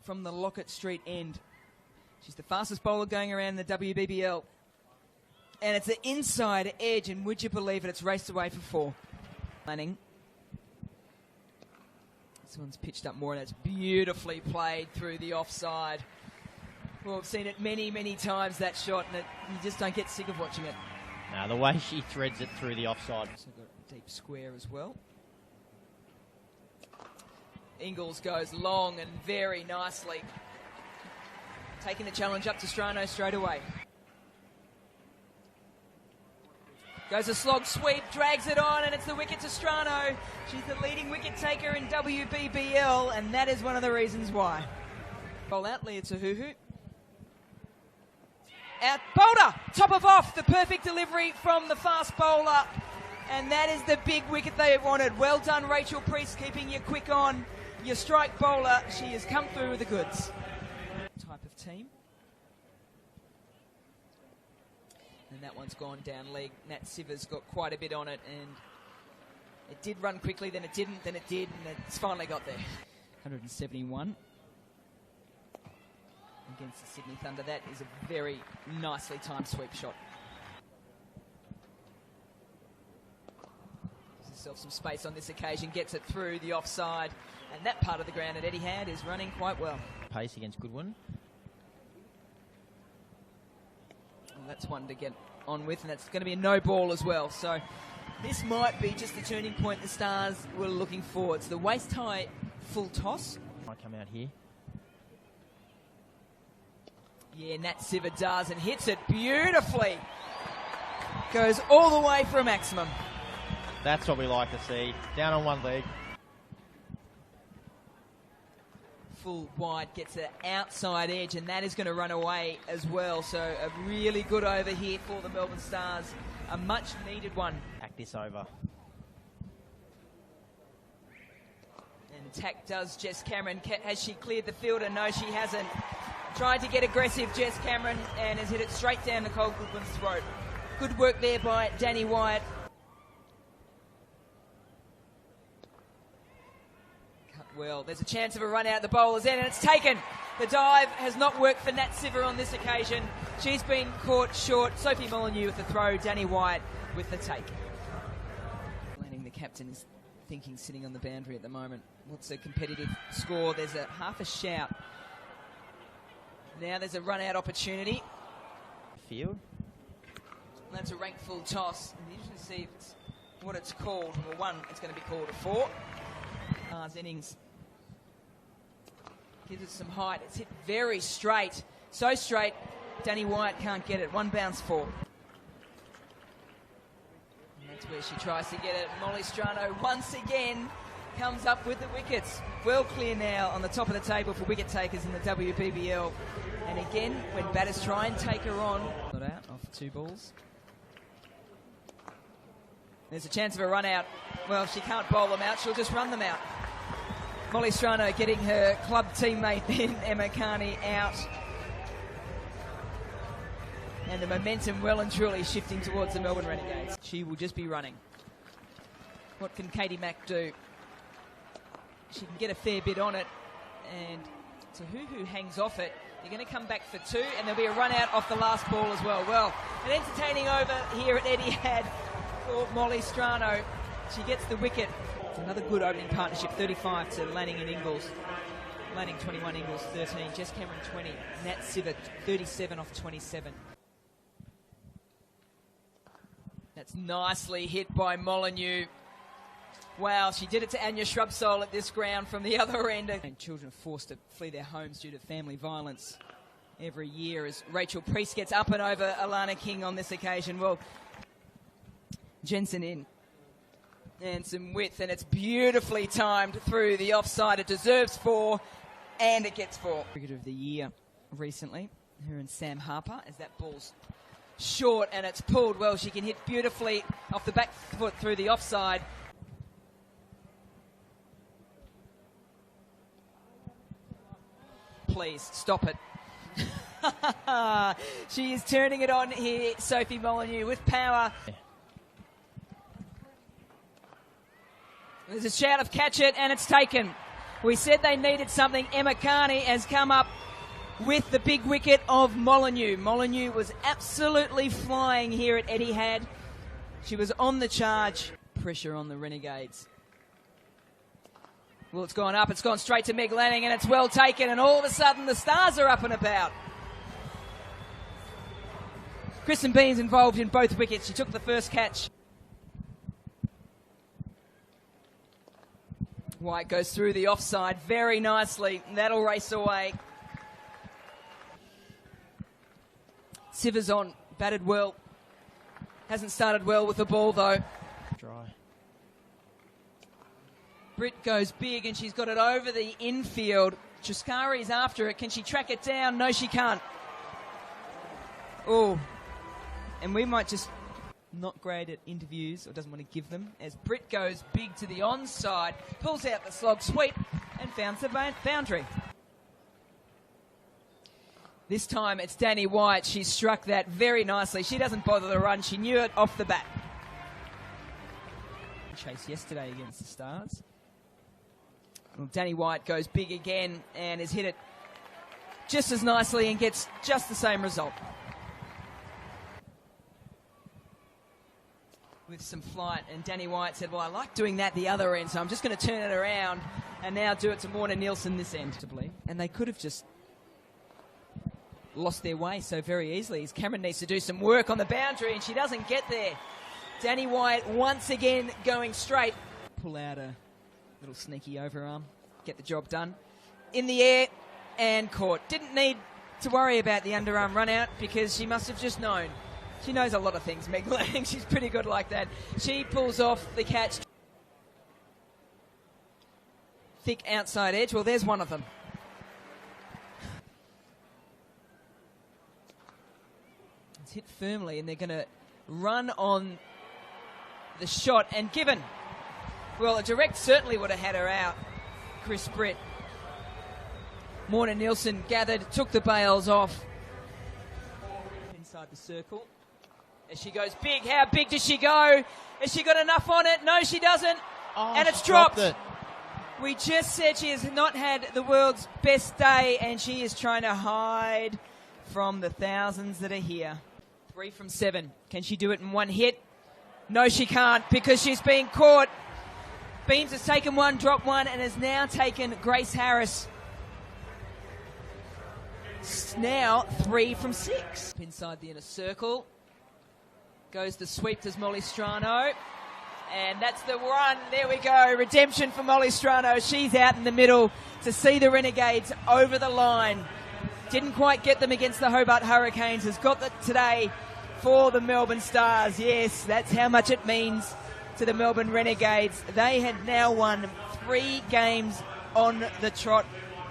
from the Lockett Street end. She's the fastest bowler going around the WBBL. And it's an inside edge, and would you believe it, it's raced away for 4. Lanning. This one's pitched up more, and it's beautifully played through the offside. Well, we've seen it many, many times, that shot, and you just don't get sick of watching it. Now the way she threads it through the offside. So got a deep square as well. Ingles goes long and very nicely. Taking the challenge up to Strano straight away. Goes a slog sweep, drags it on, and it's the wicket to Strano. She's the leading wicket taker in WBBL, and that is one of the reasons why. Bowl out, Leah Tahuhu. Out, Boulder, top of off, the perfect delivery from the fast bowler. And that is the big wicket they wanted. Well done, Rachel Priest, keeping you quick on. Your strike bowler, she has come through with the goods. Type of team. And that one's gone down leg. Nat Siver's got quite a bit on it, and it did run quickly, then it didn't, then it did, and it's finally got there. 171. Against the Sydney Thunder. That is a very nicely timed sweep shot. Gives herself some space on this occasion, gets it through the offside, and that part of the ground at Etihad is running quite well. Pace against Goodwin. Well, that's one to get on with, and that's going to be a no ball as well. So this might be just the turning point the Stars were looking for. It's the waist high full toss. Might come out here. Yeah, Nat Siver does and hits it beautifully. Goes all the way for a maximum. That's what we like to see. Down on one leg. Full wide, gets an outside edge, and that is going to run away as well. So a really good over here for the Melbourne Stars. A much needed one. Act this over. And attack does Jess Cameron. Has she cleared the fielder? No, she hasn't. Tried to get aggressive, Jess Cameron, and has hit it straight down Nicole Goodwin's throat. Good work there by Danni Wyatt. Cut well. There's a chance of a run out at the bowler's end, and it's taken. The dive has not worked for Nat Siver on this occasion. She's been caught short. Sophie Molyneux with the throw, Danni Wyatt with the take. Lanning, the captain, is thinking, sitting on the boundary at the moment. What's a competitive score? There's a half a shout. Now there's a run-out opportunity. Field. That's a ranked full toss. And you should see what it's called. Well, one, it's going to be called a 4. Innings gives it some height. It's hit very straight. So straight, Danni Wyatt can't get it. 1 bounce 4. And that's where she tries to get it. Molly Strano once again comes up with the wickets. Well clear now on the top of the table for wicket takers in the WBBL. And again, when batters try and take her on. Not out, off 2 balls. There's a chance of a run out. Well, she can't bowl them out, she'll just run them out. Molly Strano getting her club teammate then, Emma Carney, out. And the momentum well and truly shifting towards the Melbourne Renegades. She will just be running. What can Katie Mack do? She can get a fair bit on it, and Tahuhu hangs off it. They're going to come back for 2, and there'll be a run out off the last ball as well. Well, an entertaining over here at Etihad for Molly Strano. She gets the wicket. It's another good opening partnership, 35 to Lanning and Ingles. Lanning 21, Ingles 13, Jess Cameron 20, Nat Siver 37 off 27. That's nicely hit by Molyneux. Wow, she did it to Anya Shrubsole at this ground from the other end. And children are forced to flee their homes due to family violence every year as Rachel Priest gets up and over Alana King on this occasion. Well, Jensen in. And some width, and it's beautifully timed through the offside. It deserves 4, and it gets 4. Cricketer of the year recently, her and Sam Harper, as that ball's short and it's pulled. Well, she can hit beautifully off the back foot through the offside. Please, stop it. She is turning it on here, Sophie Molyneux, with power. There's a shout of catch it, and it's taken. We said they needed something. Emma Carney has come up with the big wicket of Molyneux. Molyneux was absolutely flying here at Etihad. She was on the charge. Pressure on the Renegades. Well, it's gone up. It's gone straight to Meg Lanning, and it's well taken. And all of a sudden, the Stars are up and about. Kristen Bean's involved in both wickets. She took the first catch. Wyatt goes through the offside very nicely. That'll race away. Sivers on, batted well. Hasn't started well with the ball though. Dry. Britt goes big and she's got it over the infield. Chaskari's after it. Can she track it down? No, she can't. Oh, and we might just not great at interviews, or doesn't want to give them, as Britt goes big to the onside, pulls out the slog sweep and founds the boundary. This time it's Danni Wyatt. She struck that very nicely. She doesn't bother the run. She knew it off the bat. Chase yesterday against the Stars. Well, Danni Wyatt goes big again and has hit it just as nicely and gets just the same result. With some flight, and Danni Wyatt said, well, I like doing that the other end, so I'm just going to turn it around and now do it to Morna Nielsen this end. And they could have just lost their way so very easily, as Cameron needs to do some work on the boundary and she doesn't get there. Danni Wyatt once again going straight. Pull out a little sneaky overarm, get the job done. In the air and caught. Didn't need to worry about the underarm run out because she must have just known. She knows a lot of things, Meg Lanning. She's pretty good like that. She pulls off the catch. Thick outside edge. Well, there's one of them. It's hit firmly, and they're going to run on the shot. And given, well, a direct certainly would have had her out. Chris Britt. Morna Nielsen gathered, took the bails off. Inside the circle. As she goes big, how big does she go? Has she got enough on it? No, she doesn't. Oh, and it's dropped. It. We just said she has not had the world's best day, and she is trying to hide from the thousands that are here. 3 from 7. Can she do it in one hit? No, she can't, because she's been caught. Beans has taken one, dropped one, and has now taken Grace Harris. Now 3 from 6. Inside the inner circle. Goes the sweep to Molly Strano. And that's the run. There we go. Redemption for Molly Strano. She's out in the middle to see the Renegades over the line. Didn't quite get them against the Hobart Hurricanes. Has got that today for the Melbourne Stars. Yes, that's how much it means to the Melbourne Renegades. They had now won 3 games on the trot